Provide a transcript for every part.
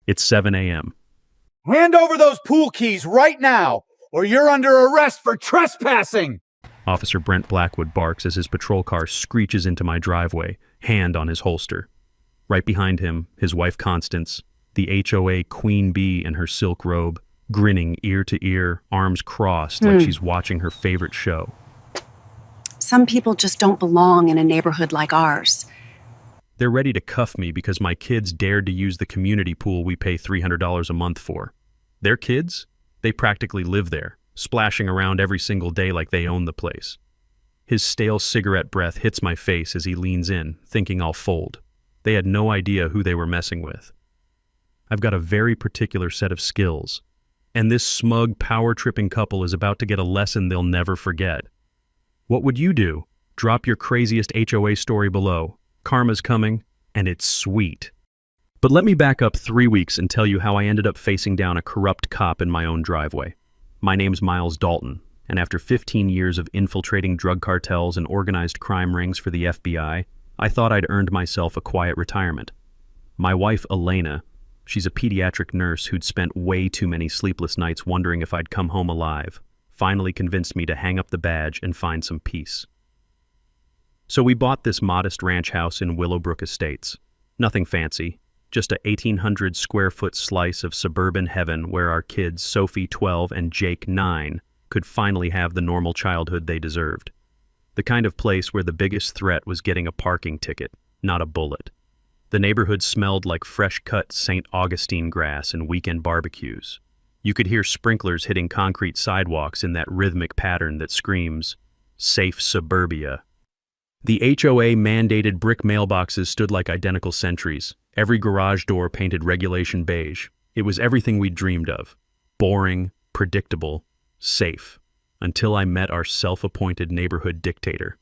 It's 7 a.m. Hand over those pool keys right now, or you're under arrest for trespassing! Officer Brent Blackwood barks as his patrol car screeches into my driveway, hand on his holster. Right behind him, his wife Constance, the HOA queen bee in her silk robe, grinning ear to ear, arms crossed like she's watching her favorite show. Some people just don't belong in a neighborhood like ours. They're ready to cuff me because my kids dared to use the community pool we pay $300 a month for. Their kids? They practically live there, splashing around every single day like they own the place. His stale cigarette breath hits my face as he leans in, thinking I'll fold. They had no idea who they were messing with. I've got a very particular set of skills, and this smug, power-tripping couple is about to get a lesson they'll never forget. What would you do? Drop your craziest HOA story below. Karma's coming, and it's sweet. But let me back up 3 weeks and tell you how I ended up facing down a corrupt cop in my own driveway. My name's Miles Dalton, and after 15 years of infiltrating drug cartels and organized crime rings for the FBI, I thought I'd earned myself a quiet retirement. My wife, Elena, she's a pediatric nurse who'd spent way too many sleepless nights wondering if I'd come home alive, finally convinced me to hang up the badge and find some peace. So we bought this modest ranch house in Willowbrook Estates. Nothing fancy, just a 1,800 square foot slice of suburban heaven where our kids, Sophie, 12, and Jake, 9, could finally have the normal childhood they deserved. The kind of place where the biggest threat was getting a parking ticket, not a bullet. The neighborhood smelled like fresh-cut St. Augustine grass and weekend barbecues. You could hear sprinklers hitting concrete sidewalks in that rhythmic pattern that screams, "Safe suburbia." The HOA mandated brick mailboxes stood like identical sentries, every garage door painted regulation beige. It was everything we'd dreamed of. Boring, predictable, safe. Until I met our self-appointed neighborhood dictator.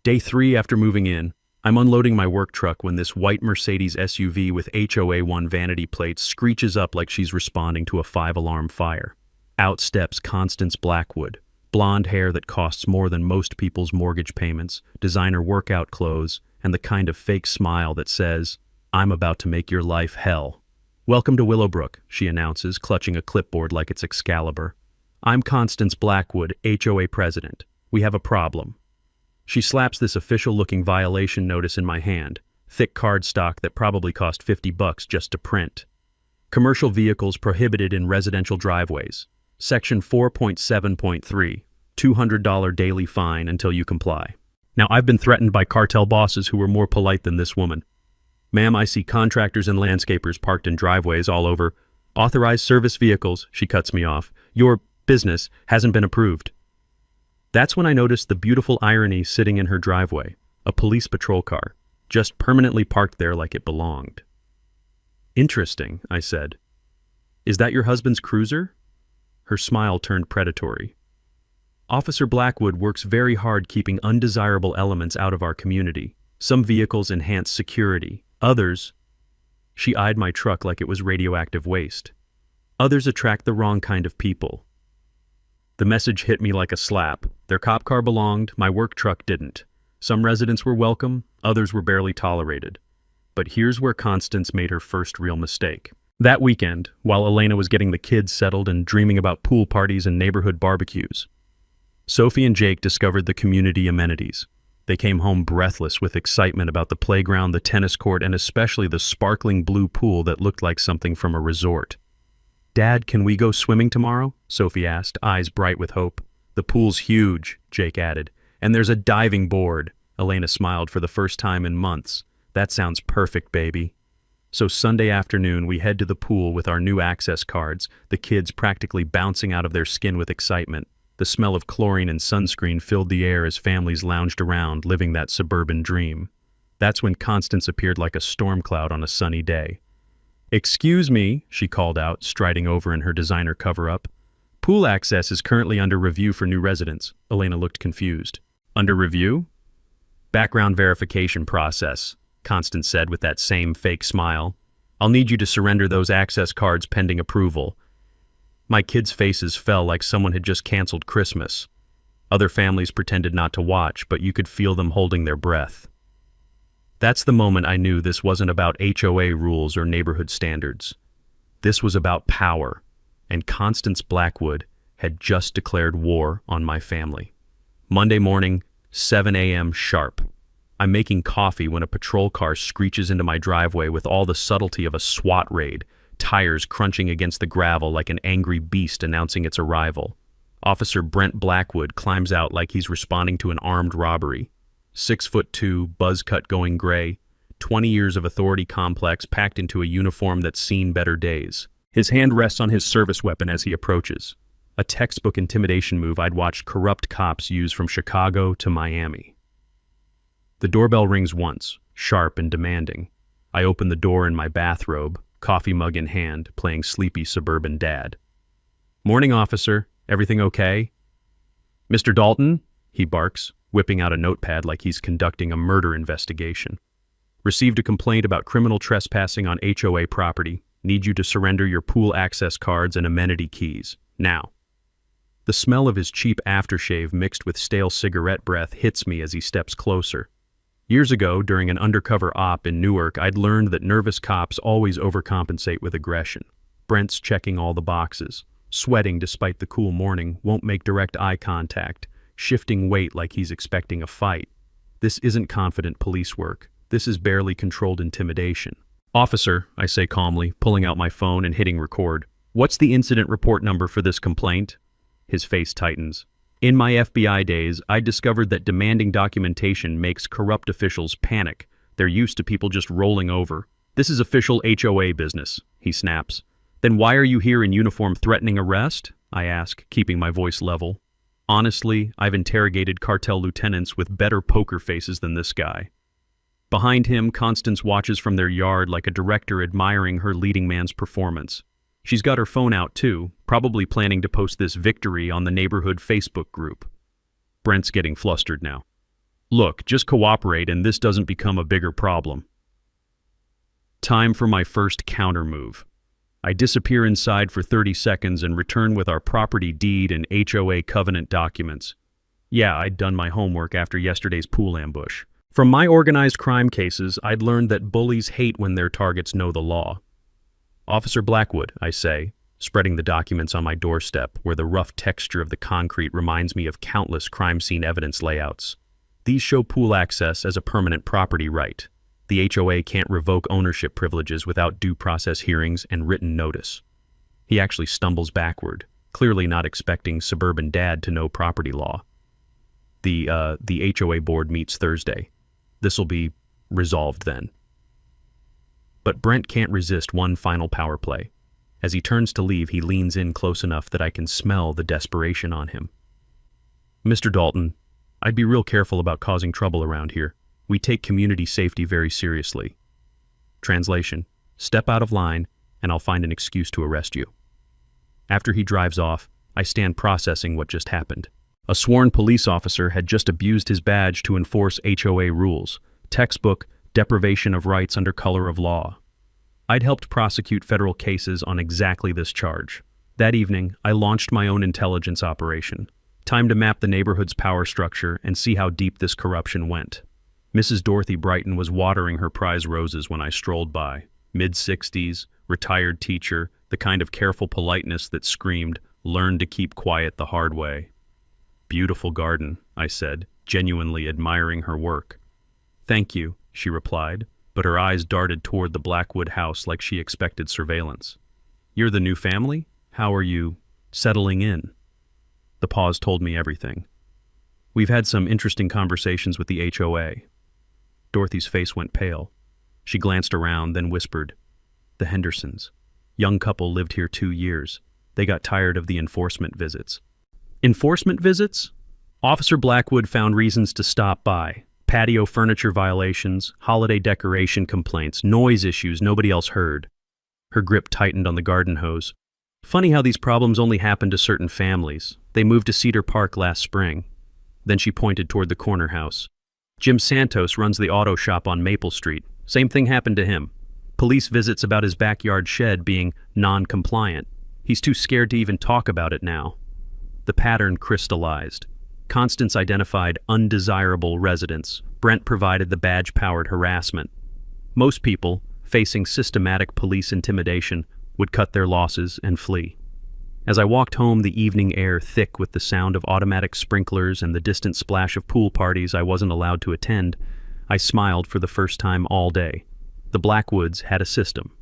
Day 3 after moving in, I'm unloading my work truck when this white Mercedes SUV with HOA1 vanity plates screeches up like she's responding to a 5-alarm fire. Out steps Constance Blackwood, blonde hair that costs more than most people's mortgage payments, designer workout clothes, and the kind of fake smile that says, "I'm about to make your life hell." "Welcome to Willowbrook," she announces, clutching a clipboard like it's Excalibur. "I'm Constance Blackwood, HOA president. We have a problem." She slaps this official-looking violation notice in my hand, thick cardstock that probably cost $50 just to print. Commercial vehicles prohibited in residential driveways. Section 4.7.3, $200 daily fine until you comply. Now, I've been threatened by cartel bosses who were more polite than this woman. "Ma'am, I see contractors and landscapers parked in driveways all over. Authorized service vehicles," she cuts me off. "Your business hasn't been approved." That's when I noticed the beautiful irony sitting in her driveway, a police patrol car, just permanently parked there like it belonged. "Interesting," I said. "Is that your husband's cruiser?" Her smile turned predatory. "Officer Blackwood works very hard keeping undesirable elements out of our community. Some vehicles enhance security, others—" She eyed my truck like it was radioactive waste. "Others attract the wrong kind of people." The message hit me like a slap. Their cop car belonged, my work truck didn't. Some residents were welcome, others were barely tolerated. But here's where Constance made her first real mistake. That weekend, while Elena was getting the kids settled and dreaming about pool parties and neighborhood barbecues, Sophie and Jake discovered the community amenities. They came home breathless with excitement about the playground, the tennis court, and especially the sparkling blue pool that looked like something from a resort. "Dad, can we go swimming tomorrow?" Sophie asked, eyes bright with hope. "The pool's huge," Jake added. "And there's a diving board." Elena smiled for the first time in months. "That sounds perfect, baby." So Sunday afternoon, we head to the pool with our new access cards, the kids practically bouncing out of their skin with excitement. The smell of chlorine and sunscreen filled the air as families lounged around, living that suburban dream. That's when Constance appeared like a storm cloud on a sunny day. "Excuse me," she called out, striding over in her designer cover-up. "Pool access is currently under review for new residents." Elena looked confused. "Under review?" "Background verification process," Constance said with that same fake smile. "I'll need you to surrender those access cards pending approval." My kids' faces fell like someone had just canceled Christmas. Other families pretended not to watch, but you could feel them holding their breath. That's the moment I knew this wasn't about HOA rules or neighborhood standards. This was about power, and Constance Blackwood had just declared war on my family. Monday morning, 7 a.m. sharp. I'm making coffee when a patrol car screeches into my driveway with all the subtlety of a SWAT raid, tires crunching against the gravel like an angry beast announcing its arrival. Officer Brent Blackwood climbs out like he's responding to an armed robbery. 6'2", buzz cut going gray, 20 years of authority complex packed into a uniform that's seen better days. His hand rests on his service weapon as he approaches. A textbook intimidation move I'd watched corrupt cops use from Chicago to Miami. The doorbell rings once, sharp and demanding. I open the door in my bathrobe, coffee mug in hand, playing sleepy suburban dad. "Morning, officer. Everything okay?" "Mr. Dalton?" he barks, whipping out a notepad like he's conducting a murder investigation. "Received a complaint about criminal trespassing on HOA property. Need you to surrender your pool access cards and amenity keys. Now." The smell of his cheap aftershave mixed with stale cigarette breath hits me as he steps closer. Years ago, during an undercover op in Newark, I'd learned that nervous cops always overcompensate with aggression. Brent's checking all the boxes, sweating despite the cool morning, won't make direct eye contact, shifting weight like he's expecting a fight. This isn't confident police work. This is barely controlled intimidation. "Officer," I say calmly, pulling out my phone and hitting record. "What's the incident report number for this complaint?" His face tightens. "In my FBI days, I discovered that demanding documentation makes corrupt officials panic. They're used to people just rolling over. This is official HOA business," he snaps. "Then why are you here in uniform threatening arrest?" I ask, keeping my voice level. Honestly, I've interrogated cartel lieutenants with better poker faces than this guy. Behind him, Constance watches from their yard like a director admiring her leading man's performance. She's got her phone out too, probably planning to post this victory on the neighborhood Facebook group. Brent's getting flustered now. "Look, just cooperate and this doesn't become a bigger problem." Time for my first counter move. I disappear inside for 30 seconds and return with our property deed and HOA covenant documents. Yeah, I'd done my homework after yesterday's pool ambush. From my organized crime cases, I'd learned that bullies hate when their targets know the law. "Officer Blackwood," I say, spreading the documents on my doorstep where the rough texture of the concrete reminds me of countless crime scene evidence layouts. "These show pool access as a permanent property right. The HOA can't revoke ownership privileges without due process hearings and written notice." He actually stumbles backward, clearly not expecting suburban dad to know property law. The HOA board meets Thursday. This'll be resolved then." But Brent can't resist one final power play. As he turns to leave, he leans in close enough that I can smell the desperation on him. "Mr. Dalton, I'd be real careful about causing trouble around here. We take community safety very seriously." Translation: step out of line, and I'll find an excuse to arrest you. After he drives off, I stand processing what just happened. A sworn police officer had just abused his badge to enforce HOA rules. Textbook deprivation of rights under color of law. I'd helped prosecute federal cases on exactly this charge. That evening, I launched my own intelligence operation. Time to map the neighborhood's power structure and see how deep this corruption went. Mrs. Dorothy Brighton was watering her prize roses when I strolled by. Mid-60s, retired teacher, the kind of careful politeness that screamed, "Learn to keep quiet the hard way." "Beautiful garden," I said, genuinely admiring her work. "Thank you," she replied, but her eyes darted toward the Blackwood house like she expected surveillance. "You're the new family? How are you settling in?" The pause told me everything. "We've had some interesting conversations with the HOA. Dorothy's face went pale. She glanced around, then whispered, "The Hendersons. Young couple lived here 2 years. They got tired of the enforcement visits." Enforcement visits? Officer Blackwood found reasons to stop by. Patio furniture violations, holiday decoration complaints, noise issues nobody else heard. Her grip tightened on the garden hose. "Funny how these problems only happen to certain families. They moved to Cedar Park last spring." Then she pointed toward the corner house. "Jim Santos runs the auto shop on Maple Street. Same thing happened to him. Police visits about his backyard shed being non-compliant. He's too scared to even talk about it now." The pattern crystallized. Constance identified undesirable residents. Brent provided the badge-powered harassment. Most people, facing systematic police intimidation, would cut their losses and flee. As I walked home, the evening air thick with the sound of automatic sprinklers and the distant splash of pool parties I wasn't allowed to attend, I smiled for the first time all day. The Blackwoods had a system,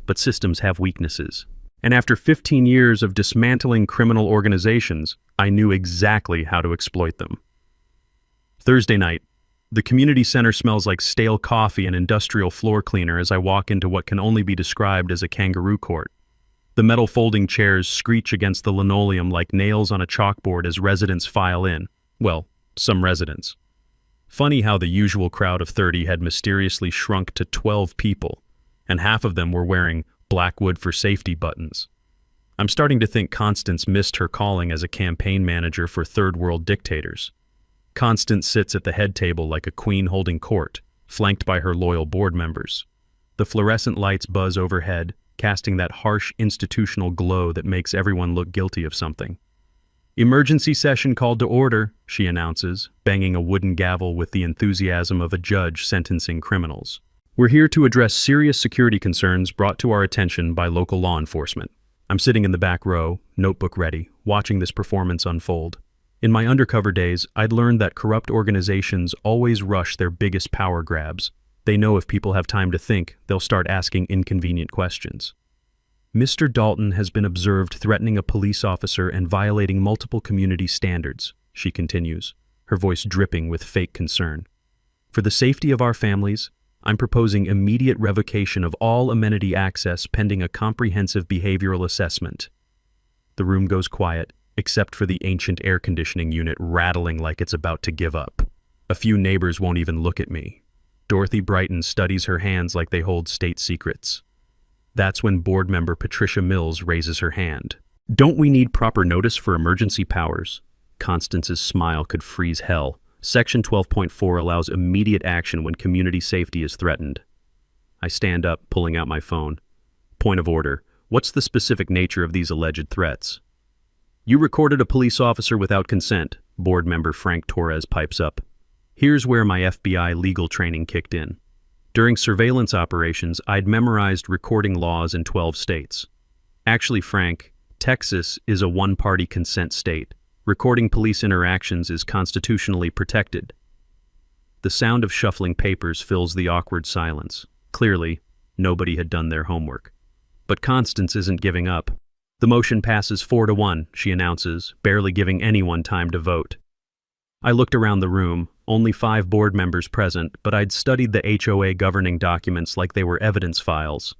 but systems have weaknesses. And after 15 years of dismantling criminal organizations, I knew exactly how to exploit them. Thursday night, the community center smells like stale coffee and industrial floor cleaner as I walk into what can only be described as a kangaroo court. The metal folding chairs screech against the linoleum like nails on a chalkboard as residents file in. Well, some residents. Funny how the usual crowd of 30 had mysteriously shrunk to 12 people, and half of them were wearing Blackwood for safety buttons. I'm starting to think Constance missed her calling as a campaign manager for third world dictators. Constance sits at the head table like a queen holding court, flanked by her loyal board members. The fluorescent lights buzz overhead, casting that harsh institutional glow that makes everyone look guilty of something. "Emergency session called to order," she announces, banging a wooden gavel with the enthusiasm of a judge sentencing criminals. "We're here to address serious security concerns brought to our attention by local law enforcement." I'm sitting in the back row, notebook ready, watching this performance unfold. In my undercover days, I'd learned that corrupt organizations always rush their biggest power grabs. They know if people have time to think, they'll start asking inconvenient questions. "Mr. Dalton has been observed threatening a police officer and violating multiple community standards," she continues, her voice dripping with fake concern. "For the safety of our families, I'm proposing immediate revocation of all amenity access pending a comprehensive behavioral assessment." The room goes quiet, except for the ancient air conditioning unit rattling like it's about to give up. A few neighbors won't even look at me. Dorothy Brighton studies her hands like they hold state secrets. That's when board member Patricia Mills raises her hand. "Don't we need proper notice for emergency powers?" Constance's smile could freeze hell. Section 12.4 allows immediate action when community safety is threatened. I stand up, pulling out my phone. "Point of order. What's the specific nature of these alleged threats?" "You recorded a police officer without consent," board member Frank Torres pipes up. Here's where my FBI legal training kicked in. During surveillance operations, I'd memorized recording laws in 12 states. Actually, Frank, Texas is a one-party consent state. Recording police interactions is constitutionally protected. The sound of shuffling papers fills the awkward silence. Clearly, nobody had done their homework. But Constance isn't giving up. "The motion passes 4-1, she announces, barely giving anyone time to vote. I looked around the room, only 5 board members present, but I'd studied the HOA governing documents like they were evidence files.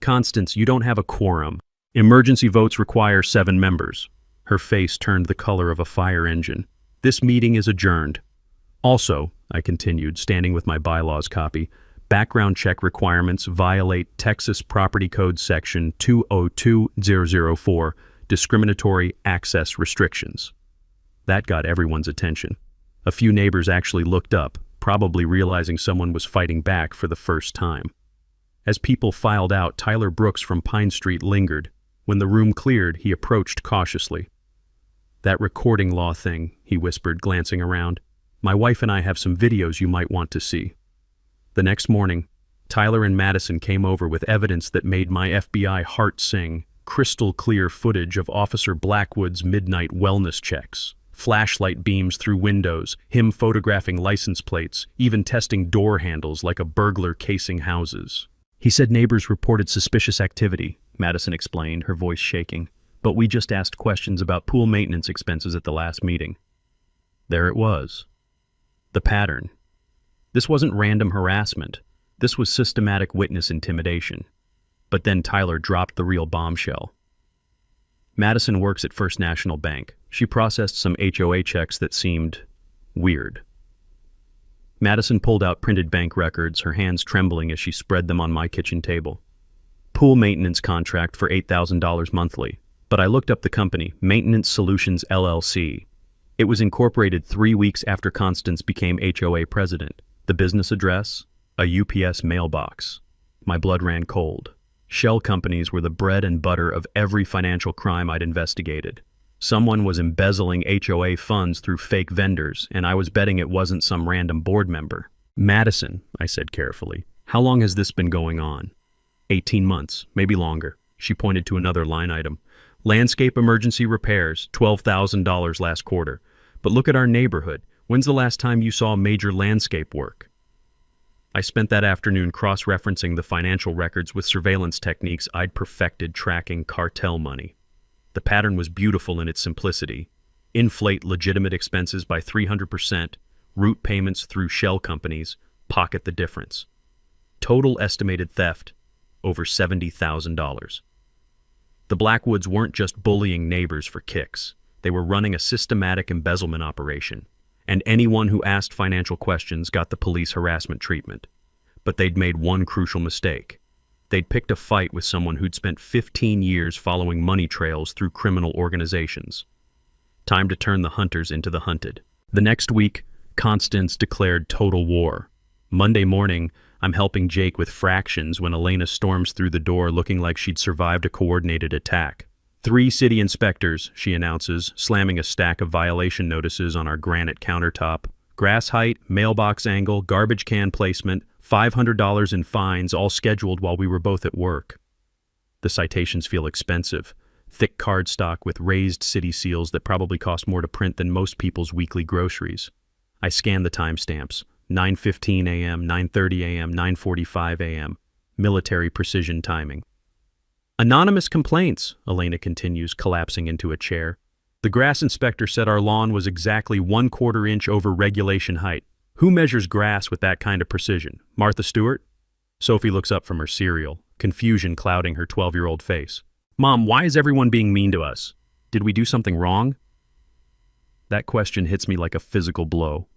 "Constance, you don't have a quorum. Emergency votes require 7 members. Her face turned the color of a fire engine. "This meeting is adjourned." "Also," I continued, standing with my bylaws copy, "background check requirements violate Texas Property Code Section 202004, discriminatory access restrictions." That got everyone's attention. A few neighbors actually looked up, probably realizing someone was fighting back for the first time. As people filed out, Tyler Brooks from Pine Street lingered. When the room cleared, he approached cautiously. "That recording law thing," he whispered, glancing around. "My wife and I have some videos you might want to see." The next morning, Tyler and Madison came over with evidence that made my FBI heart sing. Crystal clear footage of Officer Blackwood's midnight wellness checks. Flashlight beams through windows, him photographing license plates, even testing door handles like a burglar casing houses. "He said neighbors reported suspicious activity," Madison explained, her voice shaking. "But we just asked questions about pool maintenance expenses at the last meeting." There it was. The pattern. This wasn't random harassment. This was systematic witness intimidation. But then Tyler dropped the real bombshell. Madison works at First National Bank. She processed some HOA checks that seemed weird. Madison pulled out printed bank records, her hands trembling as she spread them on my kitchen table. "Pool maintenance contract for $8,000 monthly. But I looked up the company, Maintenance Solutions LLC. It was incorporated 3 weeks after Constance became HOA president. The business address? A UPS mailbox. My blood ran cold. Shell companies were the bread and butter of every financial crime I'd investigated. Someone was embezzling HOA funds through fake vendors, and I was betting it wasn't some random board member. "Madison," I said carefully, "how long has this been going on?" 18 months, maybe longer. She pointed to another line item. Landscape emergency repairs, $12,000 last quarter. But look at our neighborhood. When's the last time you saw major landscape work? I spent that afternoon cross-referencing the financial records with surveillance techniques I'd perfected tracking cartel money. The pattern was beautiful in its simplicity. Inflate legitimate expenses by 300%, route payments through shell companies, pocket the difference. Total estimated theft, over $70,000. The Blackwoods weren't just bullying neighbors for kicks. They were running a systematic embezzlement operation, and anyone who asked financial questions got the police harassment treatment. But they'd made one crucial mistake. They'd picked a fight with someone who'd spent 15 years following money trails through criminal organizations. Time to turn the hunters into the hunted. The next week, Constance declared total war. Monday morning, I'm helping Jake with fractions when Elena storms through the door looking like she'd survived a coordinated attack. 3 city inspectors, she announces, slamming a stack of violation notices on our granite countertop. Grass height, mailbox angle, garbage can placement, $500 in fines, all scheduled while we were both at work. The citations feel expensive. Thick cardstock with raised city seals that probably cost more to print than most people's weekly groceries. I scan the timestamps. 9:15 a.m., 9:30 a.m., 9:45 a.m. Military precision timing. Anonymous complaints, Elena continues, collapsing into a chair. The grass inspector said our lawn was exactly 1/4 inch over regulation height. Who measures grass with that kind of precision? Martha Stewart? Sophie looks up from her cereal, confusion clouding her 12-year-old face. Mom, why is everyone being mean to us? Did we do something wrong? That question hits me like a physical blow.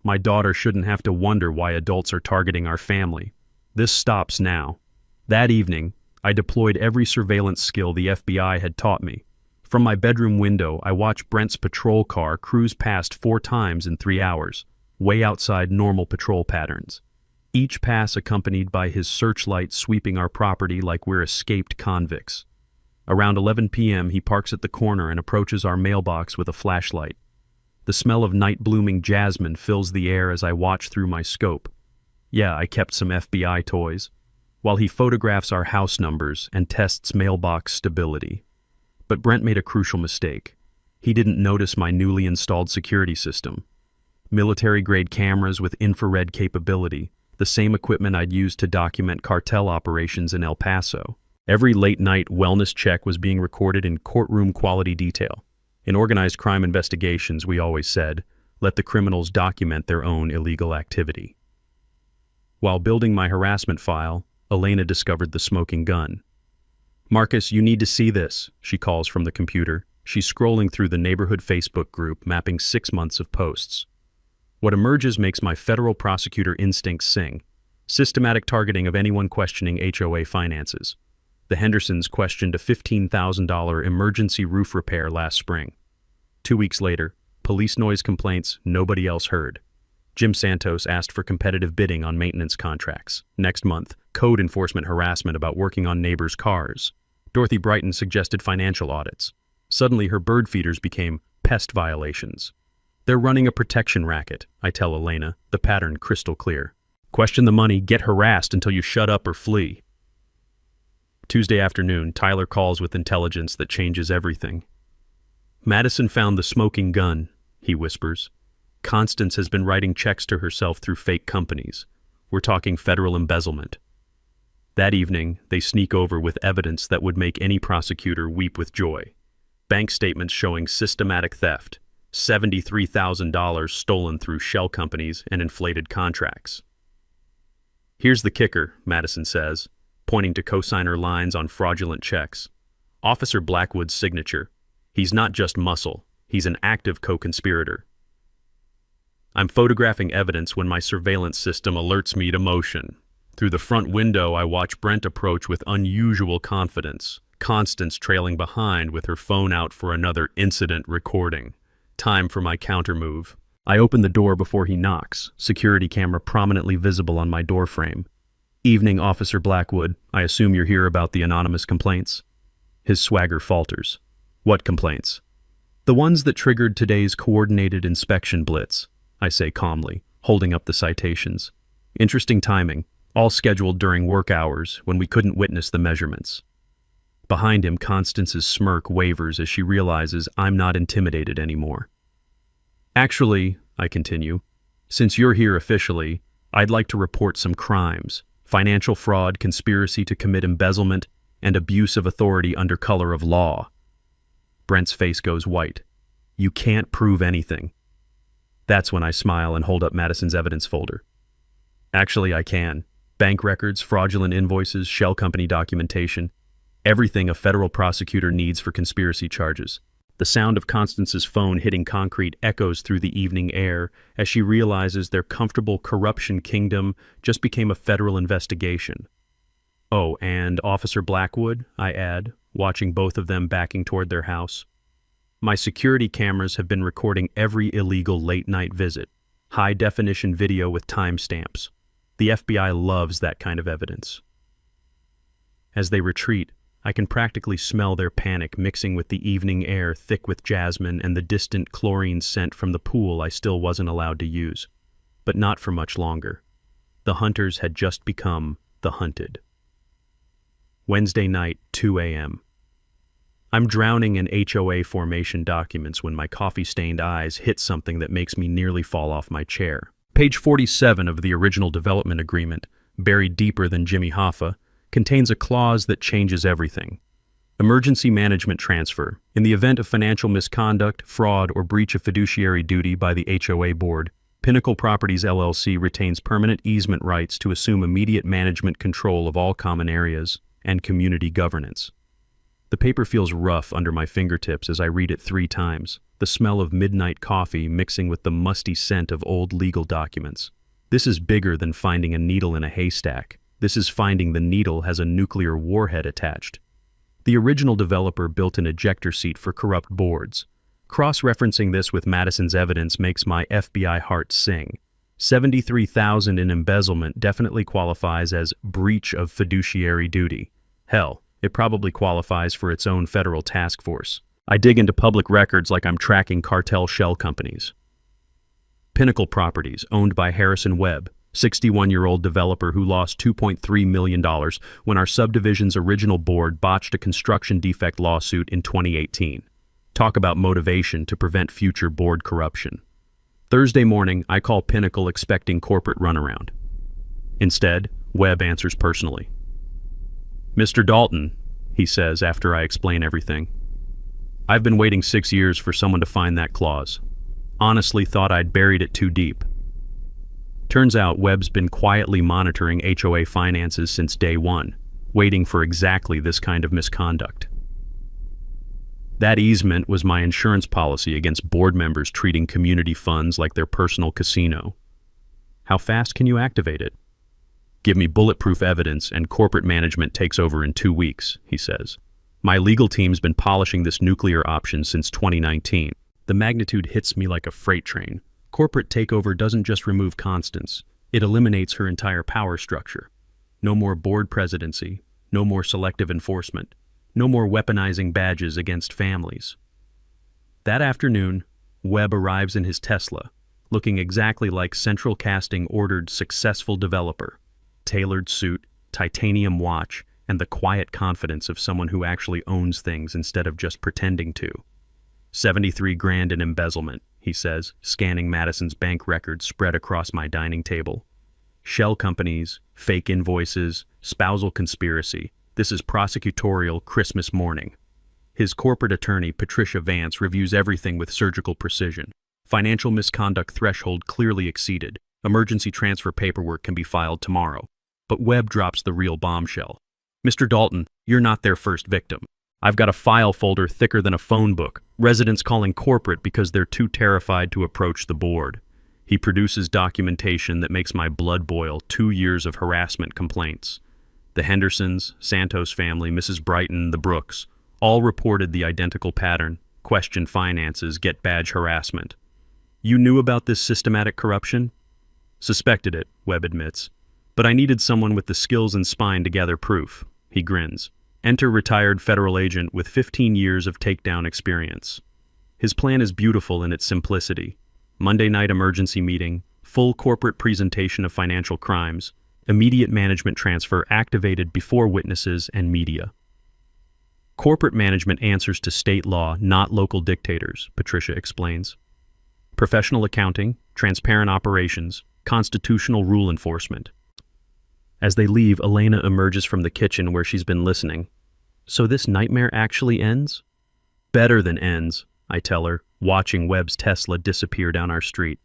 My daughter shouldn't have to wonder why adults are targeting our family. This stops now. That evening, I deployed every surveillance skill the FBI had taught me. From my bedroom window, I watched Brent's patrol car cruise past 4 times in 3 hours, way outside normal patrol patterns. Each pass accompanied by his searchlight sweeping our property like we're escaped convicts. Around 11 p.m., he parks at the corner and approaches our mailbox with a flashlight. The smell of night-blooming jasmine fills the air as I watch through my scope. Yeah, I kept some FBI toys. While he photographs our house numbers and tests mailbox stability. But Brent made a crucial mistake. He didn't notice my newly installed security system. Military-grade cameras with infrared capability, the same equipment I'd used to document cartel operations in El Paso. Every late-night wellness check was being recorded in courtroom-quality detail. In organized crime investigations, we always said, let the criminals document their own illegal activity. While building my harassment file, Elena discovered the smoking gun. Marcus, you need to see this, she calls from the computer. She's scrolling through the neighborhood Facebook group, mapping 6 months of posts. What emerges makes my federal prosecutor instincts sing. Systematic targeting of anyone questioning HOA finances. The Hendersons questioned a $15,000 emergency roof repair last spring. 2 weeks later, police noise complaints nobody else heard. Jim Santos asked for competitive bidding on maintenance contracts. Next month, code enforcement harassment about working on neighbors' cars. Dorothy Brighton suggested financial audits. Suddenly, her bird feeders became pest violations. They're running a protection racket, I tell Elena, the pattern crystal clear. Question the money, get harassed until you shut up or flee. Tuesday afternoon, Tyler calls with intelligence that changes everything. Madison found the smoking gun, he whispers. Constance has been writing checks to herself through fake companies. We're talking federal embezzlement. That evening, they sneak over with evidence that would make any prosecutor weep with joy. Bank statements showing systematic theft, $73,000 stolen through shell companies and inflated contracts. Here's the kicker, Madison says, pointing to cosigner lines on fraudulent checks. Officer Blackwood's signature. He's not just muscle, he's an active co-conspirator. I'm photographing evidence when my surveillance system alerts me to motion. Through the front window, I watch Brent approach with unusual confidence, Constance trailing behind with her phone out for another incident recording. Time for my countermove. I open the door before he knocks, security camera prominently visible on my doorframe. Evening, Officer Blackwood. I assume you're here about the anonymous complaints? His swagger falters. What complaints? The ones that triggered today's coordinated inspection blitz, I say calmly, holding up the citations. Interesting timing, all scheduled during work hours when we couldn't witness the measurements. Behind him, Constance's smirk wavers as she realizes I'm not intimidated anymore. Actually, I continue, since you're here officially, I'd like to report some crimes: financial fraud, conspiracy to commit embezzlement, and abuse of authority under color of law. Brent's face goes white. You can't prove anything. That's when I smile and hold up Madison's evidence folder. Actually, I can. Bank records, fraudulent invoices, shell company documentation, everything a federal prosecutor needs for conspiracy charges. The sound of Constance's phone hitting concrete echoes through the evening air as she realizes their comfortable corruption kingdom just became a federal investigation. Oh, and Officer Blackwood, I add, watching both of them backing toward their house. My security cameras have been recording every illegal late-night visit, high-definition video with timestamps. The FBI loves that kind of evidence. As they retreat, I can practically smell their panic mixing with the evening air thick with jasmine and the distant chlorine scent from the pool I still wasn't allowed to use. But not for much longer. The hunters had just become the hunted. Wednesday night, 2 a.m. I'm drowning in HOA formation documents when my coffee-stained eyes hit something that makes me nearly fall off my chair. Page 47 of the original development agreement, buried deeper than Jimmy Hoffa, contains a clause that changes everything. Emergency management transfer. In the event of financial misconduct, fraud, or breach of fiduciary duty by the HOA board, Pinnacle Properties LLC retains permanent easement rights to assume immediate management control of all common areas and community governance. The paper feels rough under my fingertips as I read it 3 times, the smell of midnight coffee mixing with the musty scent of old legal documents. This is bigger than finding a needle in a haystack. This is finding the needle has a nuclear warhead attached. The original developer built an ejector seat for corrupt boards. Cross-referencing this with Madison's evidence makes my FBI heart sing. $73,000 in embezzlement definitely qualifies as breach of fiduciary duty. Hell, it probably qualifies for its own federal task force. I dig into public records like I'm tracking cartel shell companies. Pinnacle Properties, owned by Harrison Webb, 61-year-old developer who lost $2.3 million when our subdivision's original board botched a construction defect lawsuit in 2018. Talk about motivation to prevent future board corruption. Thursday morning, I call Pinnacle expecting corporate runaround. Instead, Webb answers personally. "Mr. Dalton," he says after I explain everything. "I've been waiting 6 years for someone to find that clause. Honestly thought I'd buried it too deep." Turns out Webb's been quietly monitoring HOA finances since day one, waiting for exactly this kind of misconduct. That easement was my insurance policy against board members treating community funds like their personal casino. How fast can you activate it? "Give me bulletproof evidence and corporate management takes over in 2 weeks, he says. My legal team's been polishing this nuclear option since 2019. The magnitude hits me like a freight train. Corporate takeover doesn't just remove Constance, it eliminates her entire power structure. No more board presidency, no more selective enforcement, no more weaponizing badges against families. That afternoon, Webb arrives in his Tesla, looking exactly like Central Casting ordered successful developer. Tailored suit, titanium watch, and the quiet confidence of someone who actually owns things instead of just pretending to. 73 grand in embezzlement, he says, scanning Madison's bank records spread across my dining table. Shell companies, fake invoices, spousal conspiracy. This is prosecutorial Christmas morning. His corporate attorney, Patricia Vance, reviews everything with surgical precision. Financial misconduct threshold clearly exceeded. Emergency transfer paperwork can be filed tomorrow. But Webb drops the real bombshell. "Mr. Dalton, you're not their first victim. I've got a file folder thicker than a phone book. Residents calling corporate because they're too terrified to approach the board." He produces documentation that makes my blood boil. 2 years of harassment complaints. The Hendersons, Santos family, Mrs. Brighton, the Brooks, all reported the identical pattern. Question finances, get badge harassment. "You knew about this systematic corruption?" "Suspected it," Webb admits. "But I needed someone with the skills and spine to gather proof." He grins. Enter retired federal agent with 15 years of takedown experience. His plan is beautiful in its simplicity. Monday night emergency meeting, full corporate presentation of financial crimes, immediate management transfer activated before witnesses and media. Corporate management answers to state law, not local dictators, Patricia explains. Professional accounting, transparent operations, constitutional rule enforcement. As they leave, Elena emerges from the kitchen where she's been listening. So this nightmare actually ends? Better than ends, I tell her, watching Webb's Tesla disappear down our street.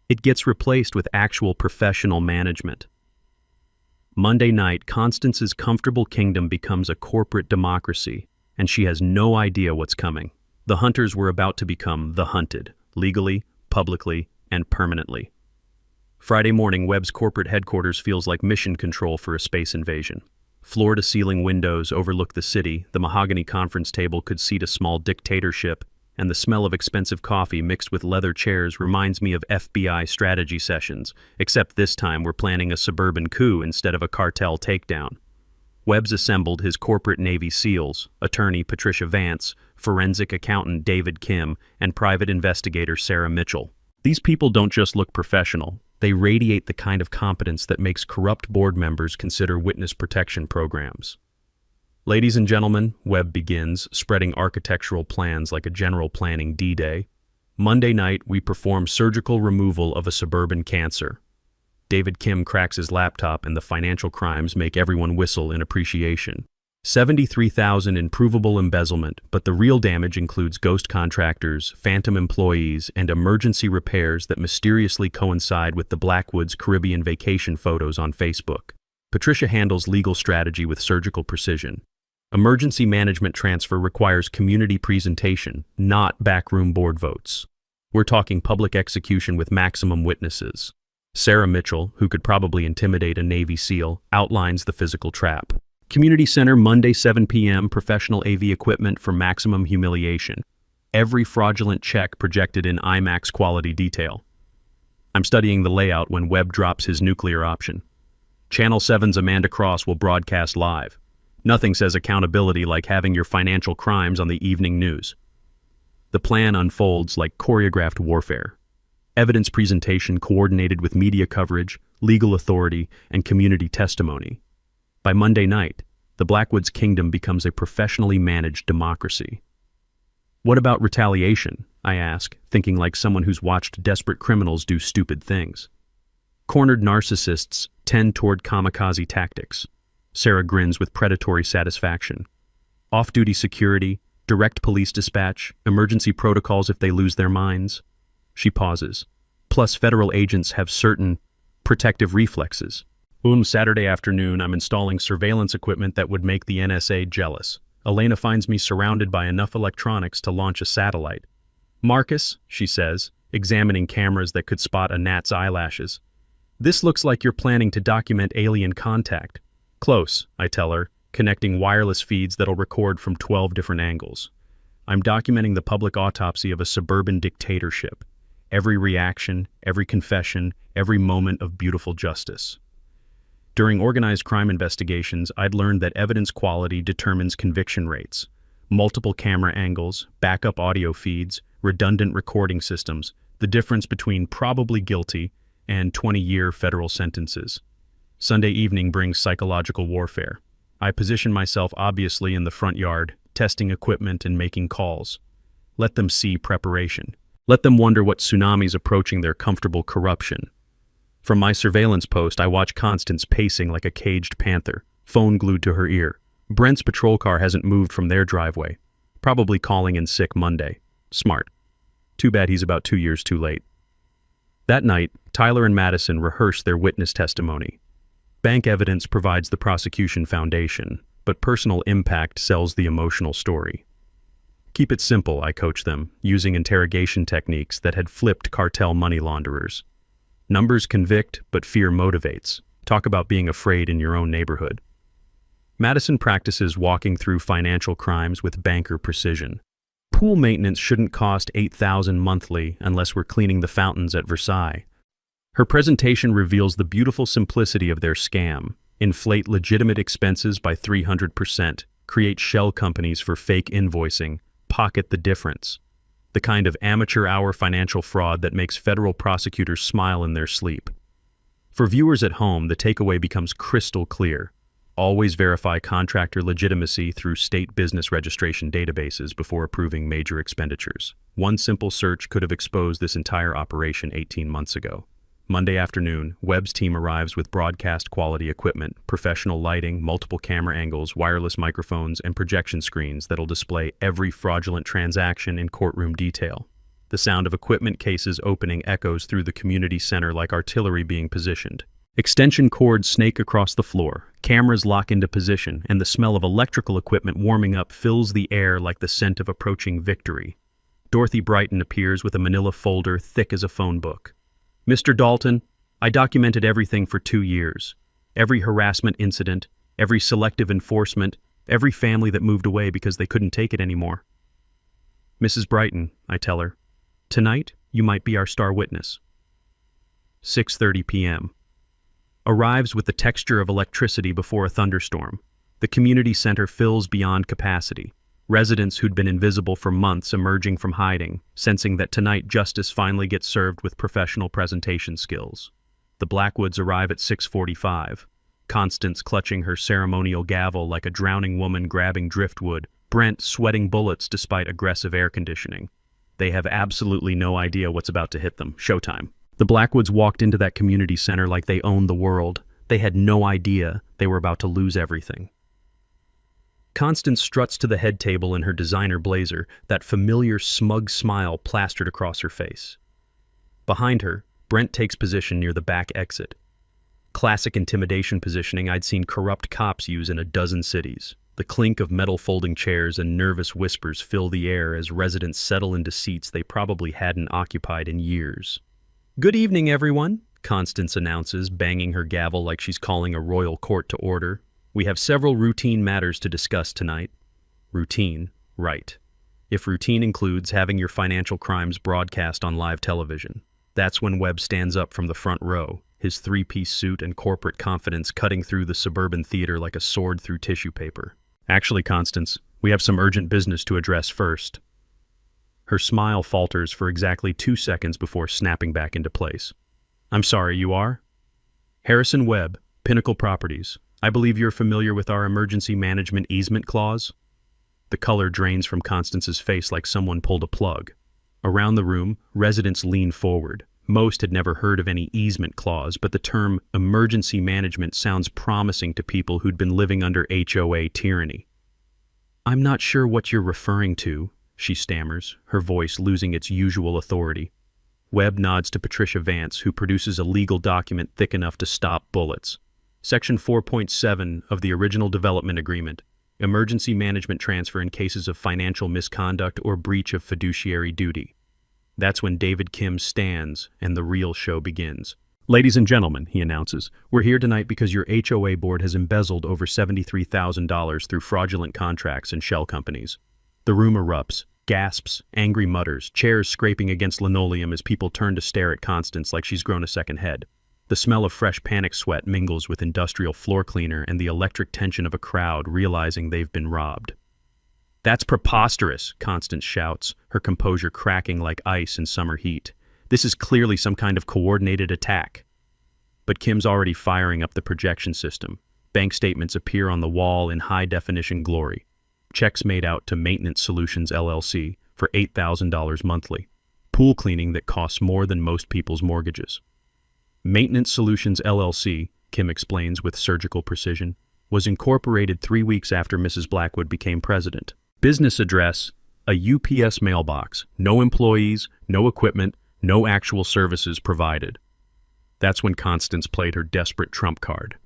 It gets replaced with actual professional management. Monday night, Constance's comfortable kingdom becomes a corporate democracy, and she has no idea what's coming. The hunters were about to become the hunted, legally, publicly, and permanently. Friday morning, Webb's corporate headquarters feels like mission control for a space invasion. Floor-to-ceiling windows overlook the city, the mahogany conference table could seat a small dictatorship, and the smell of expensive coffee mixed with leather chairs reminds me of FBI strategy sessions, except this time we're planning a suburban coup instead of a cartel takedown. Webb's assembled his corporate Navy SEALs, attorney Patricia Vance, forensic accountant David Kim, and private investigator Sarah Mitchell. These people don't just look professional, they radiate the kind of competence that makes corrupt board members consider witness protection programs. Ladies and gentlemen, Webb begins, spreading architectural plans like a general planning D-Day. Monday night, we perform surgical removal of a suburban cancer. David Kim cracks his laptop and the financial crimes make everyone whistle in appreciation. $73,000 in provable embezzlement, but the real damage includes ghost contractors, phantom employees, and emergency repairs that mysteriously coincide with the Blackwoods Caribbean vacation photos on Facebook. Patricia handles legal strategy with surgical precision. Emergency management transfer requires community presentation, not backroom board votes. We're talking public execution with maximum witnesses. Sarah Mitchell, who could probably intimidate a Navy SEAL, outlines the physical trap. Community Center, Monday 7 p.m., professional AV equipment for maximum humiliation. Every fraudulent check projected in IMAX quality detail. I'm studying the layout when Webb drops his nuclear option. Channel 7's Amanda Cross will broadcast live. Nothing says accountability like having your financial crimes on the evening news. The plan unfolds like choreographed warfare. Evidence presentation coordinated with media coverage, legal authority, and community testimony. By Monday night, the Blackwoods Kingdom becomes a professionally managed democracy. What about retaliation? I ask, thinking like someone who's watched desperate criminals do stupid things. Cornered narcissists tend toward kamikaze tactics. Sarah grins with predatory satisfaction. Off-duty security, direct police dispatch, emergency protocols if they lose their minds. She pauses. Plus, federal agents have certain protective reflexes. Saturday afternoon, I'm installing surveillance equipment that would make the NSA jealous. Elena finds me surrounded by enough electronics to launch a satellite. Marcus, she says, examining cameras that could spot a gnat's eyelashes. This looks like you're planning to document alien contact. Close, I tell her, connecting wireless feeds that'll record from 12 different angles. I'm documenting the public autopsy of a suburban dictatorship. Every reaction, every confession, every moment of beautiful justice. During organized crime investigations, I'd learned that evidence quality determines conviction rates. Multiple camera angles, backup audio feeds, redundant recording systems, the difference between probably guilty and 20-year federal sentences. Sunday evening brings psychological warfare. I position myself obviously in the front yard, testing equipment and making calls. Let them see preparation. Let them wonder what tsunami's approaching their comfortable corruption. From my surveillance post, I watch Constance pacing like a caged panther, phone glued to her ear. Brent's patrol car hasn't moved from their driveway. Probably calling in sick Monday. Smart. Too bad he's about 2 years too late. That night, Tyler and Madison rehearse their witness testimony. Bank evidence provides the prosecution foundation, but personal impact sells the emotional story. Keep it simple, I coach them, using interrogation techniques that had flipped cartel money launderers. Numbers convict, but fear motivates. Talk about being afraid in your own neighborhood. Madison practices walking through financial crimes with banker precision. Pool maintenance shouldn't cost $8,000 monthly unless we're cleaning the fountains at Versailles. Her presentation reveals the beautiful simplicity of their scam. Inflate legitimate expenses by 300%, create shell companies for fake invoicing, pocket the difference. The kind of amateur-hour financial fraud that makes federal prosecutors smile in their sleep. For viewers at home, the takeaway becomes crystal clear. always verify contractor legitimacy through state business registration databases before approving major expenditures. One simple search could have exposed this entire operation 18 months ago. Monday afternoon, Webb's team arrives with broadcast-quality equipment, professional lighting, multiple camera angles, wireless microphones, and projection screens that'll display every fraudulent transaction in courtroom detail. The sound of equipment cases opening echoes through the community center like artillery being positioned. Extension cords snake across the floor, cameras lock into position, and the smell of electrical equipment warming up fills the air like the scent of approaching victory. Dorothy Brighton appears with a manila folder thick as a phone book. Mr. Dalton, I documented everything for 2 years. Every harassment incident, every selective enforcement, every family that moved away because they couldn't take it anymore. Mrs. Brighton, I tell her, tonight you might be our star witness. 6:30 p.m. Arrives with the texture of electricity before a thunderstorm. The community center fills beyond capacity. Residents who'd been invisible for months emerging from hiding, sensing that tonight justice finally gets served with professional presentation skills. The Blackwoods arrive at 6:45. Constance clutching her ceremonial gavel like a drowning woman grabbing driftwood, Brent sweating bullets despite aggressive air conditioning. They have absolutely no idea what's about to hit them. Showtime. The Blackwoods walked into that community center like they owned the world. They had no idea they were about to lose everything. Constance struts to the head table in her designer blazer, that familiar smug smile plastered across her face. Behind her, Brent takes position near the back exit. Classic intimidation positioning I'd seen corrupt cops use in a dozen cities. The clink of metal folding chairs and nervous whispers fill the air as residents settle into seats they probably hadn't occupied in years. "Good evening, everyone," Constance announces, banging her gavel like she's calling a royal court to order. "We have several routine matters to discuss tonight." Routine, right. If routine includes having your financial crimes broadcast on live television. That's when Webb stands up from the front row, his three-piece suit and corporate confidence cutting through the suburban theater like a sword through tissue paper. "Actually, Constance, we have some urgent business to address first." Her smile falters for exactly 2 seconds before snapping back into place. "I'm sorry, you are?" "Harrison Webb, Pinnacle Properties. I believe you're familiar with our emergency management easement clause?" The color drains from Constance's face like someone pulled a plug. Around the room, residents lean forward. Most had never heard of any easement clause, but the term emergency management sounds promising to people who'd been living under HOA tyranny. "I'm not sure what you're referring to," she stammers, her voice losing its usual authority. Webb nods to Patricia Vance, who produces a legal document thick enough to stop bullets. Section 4.7 of the original development agreement, emergency management transfer in cases of financial misconduct or breach of fiduciary duty. That's when David Kim stands and the real show begins. "Ladies and gentlemen," he announces, "we're here tonight because your HOA board has embezzled over $73,000 through fraudulent contracts and shell companies." The room erupts, gasps, angry mutters, chairs scraping against linoleum as people turn to stare at Constance like she's grown a second head. The smell of fresh panic sweat mingles with industrial floor cleaner and the electric tension of a crowd realizing they've been robbed. "That's preposterous," Constance shouts, her composure cracking like ice in summer heat. "This is clearly some kind of coordinated attack." But Kim's already firing up the projection system. Bank statements appear on the wall in high-definition glory. Checks made out to Maintenance Solutions LLC for $8,000 monthly. Pool cleaning that costs more than most people's mortgages. Maintenance Solutions LLC, Kim explains with surgical precision, was incorporated 3 weeks after Mrs. Blackwood became president. Business address, a UPS mailbox, no employees, no equipment, no actual services provided. That's when Constance played her desperate trump card.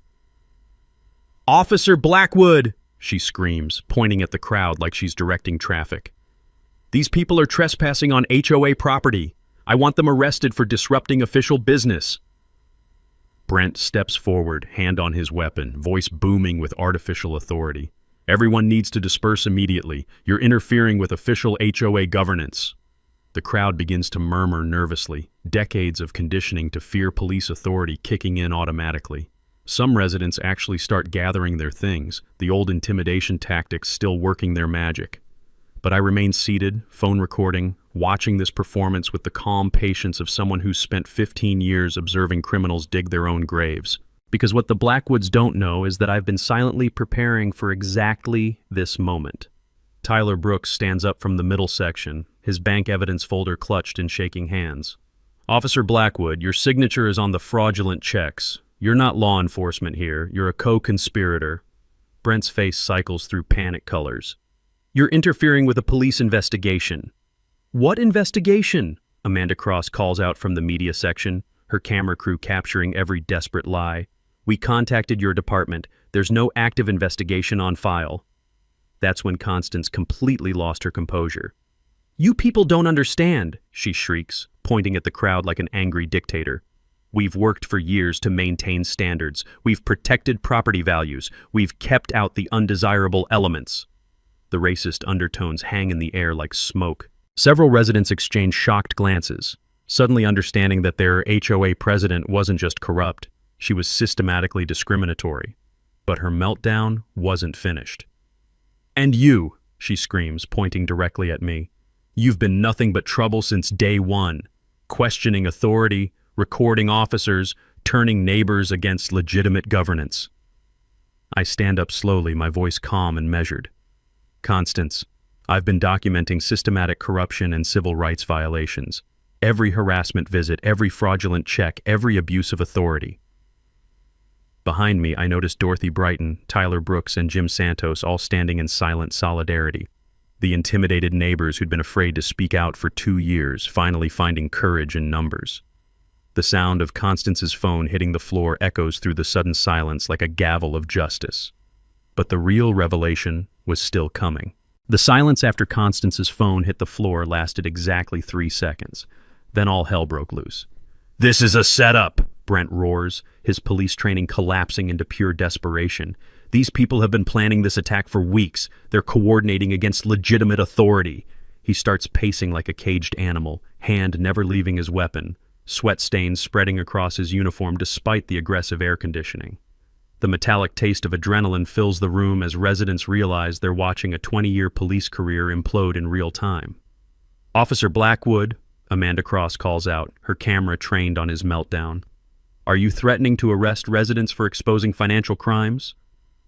"Officer Blackwood!" she screams, pointing at the crowd like she's directing traffic. "These people are trespassing on HOA property. I want them arrested for disrupting official business." Brent steps forward, hand on his weapon, voice booming with artificial authority. "Everyone needs to disperse immediately. You're interfering with official HOA governance." The crowd begins to murmur nervously, decades of conditioning to fear police authority kicking in automatically. Some residents actually start gathering their things, the old intimidation tactics still working their magic. But I remain seated, phone recording, watching this performance with the calm patience of someone who's spent 15 years observing criminals dig their own graves. Because what the Blackwoods don't know is that I've been silently preparing for exactly this moment. Tyler Brooks stands up from the middle section, his bank evidence folder clutched in shaking hands. Officer Blackwood, your signature is on the fraudulent checks. You're not law enforcement here. You're a co-conspirator. Brent's face cycles through panic colors. You're interfering with a police investigation. What investigation? Amanda Cross calls out from the media section, her camera crew capturing every desperate lie. We contacted your department. There's no active investigation on file. That's when Constance completely lost her composure. You people don't understand, she shrieks, pointing at the crowd like an angry dictator. We've worked for years to maintain standards. We've protected property values. We've kept out the undesirable elements. The racist undertones hang in the air like smoke. Several residents exchange shocked glances, suddenly understanding that their HOA president wasn't just corrupt, she was systematically discriminatory. But her meltdown wasn't finished. And you, she screams, pointing directly at me. You've been nothing but trouble since day one, questioning authority, recording officers, turning neighbors against legitimate governance. I stand up slowly, my voice calm and measured. Constance, I've been documenting systematic corruption and civil rights violations. Every harassment visit, every fraudulent check, every abuse of authority. Behind me, I noticed Dorothy Brighton, Tyler Brooks, and Jim Santos all standing in silent solidarity. The intimidated neighbors who'd been afraid to speak out for 2 years, finally finding courage in numbers. The sound of Constance's phone hitting the floor echoes through the sudden silence like a gavel of justice. But the real revelation was still coming. The silence after Constance's phone hit the floor lasted exactly 3 seconds. Then all hell broke loose. This is a setup, Brent roars, his police training collapsing into pure desperation. These people have been planning this attack for weeks. They're coordinating against legitimate authority. He starts pacing like a caged animal, hand never leaving his weapon, sweat stains spreading across his uniform despite the aggressive air conditioning. The metallic taste of adrenaline fills the room as residents realize they're watching a 20-year police career implode in real time. Officer Blackwood, Amanda Cross calls out, her camera trained on his meltdown. Are you threatening to arrest residents for exposing financial crimes?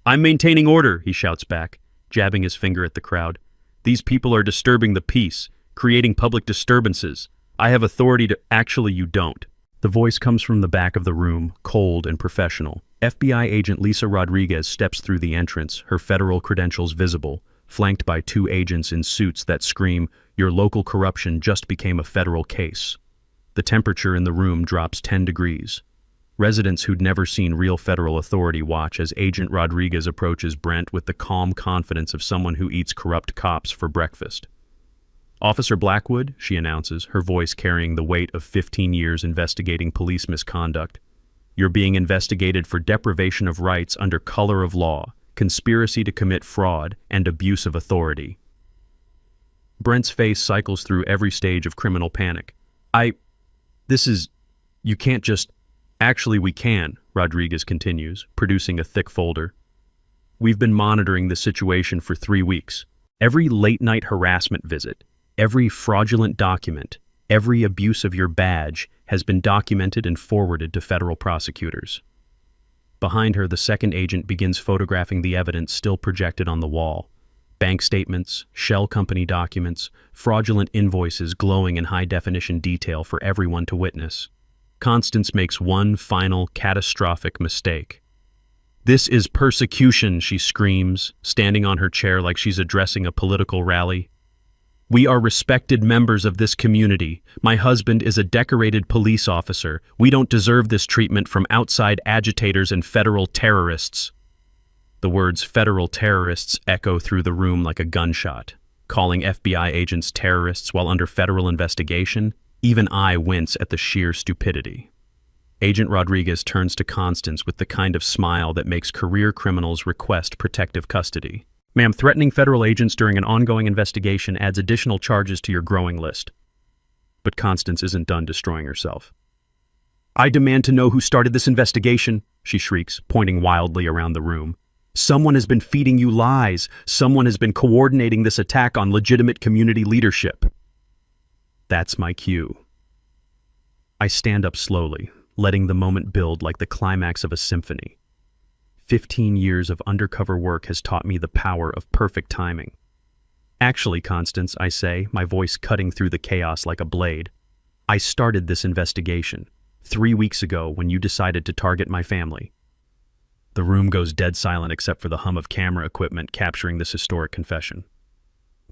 I'm maintaining order, he shouts back, jabbing his finger at the crowd. These people are disturbing the peace, creating public disturbances. I have authority to— Actually, you don't. The voice comes from the back of the room, cold and professional. FBI agent Lisa Rodriguez steps through the entrance, her federal credentials visible, flanked by 2 agents in suits that scream, "Your local corruption just became a federal case." The temperature in the room drops 10 degrees. Residents who'd never seen real federal authority watch as Agent Rodriguez approaches Brent with the calm confidence of someone who eats corrupt cops for breakfast. Officer Blackwood, she announces, her voice carrying the weight of 15 years investigating police misconduct. You're being investigated for deprivation of rights under color of law, conspiracy to commit fraud, and abuse of authority. Brent's face cycles through every stage of criminal panic. You can't just— Actually, we can, Rodriguez continues, producing a thick folder. We've been monitoring the situation for 3 weeks. Every late-night harassment visit, every fraudulent document, every abuse of your badge has been documented and forwarded to federal prosecutors. Behind her, the second agent begins photographing the evidence still projected on the wall. Bank statements, shell company documents, fraudulent invoices glowing in high-definition detail for everyone to witness. Constance makes one final, catastrophic mistake. This is persecution, she screams, standing on her chair like she's addressing a political rally. We are respected members of this community. My husband is a decorated police officer. We don't deserve this treatment from outside agitators and federal terrorists. The words federal terrorists echo through the room like a gunshot. Calling FBI agents terrorists while under federal investigation? Even I wince at the sheer stupidity. Agent Rodriguez turns to Constance with the kind of smile that makes career criminals request protective custody. Ma'am, threatening federal agents during an ongoing investigation adds additional charges to your growing list. But Constance isn't done destroying herself. I demand to know who started this investigation, she shrieks, pointing wildly around the room. Someone has been feeding you lies. Someone has been coordinating this attack on legitimate community leadership. That's my cue. I stand up slowly, letting the moment build like the climax of a symphony. 15 years of undercover work has taught me the power of perfect timing. Actually, Constance, I say, my voice cutting through the chaos like a blade, I started this investigation 3 weeks ago when you decided to target my family. The room goes dead silent except for the hum of camera equipment capturing this historic confession.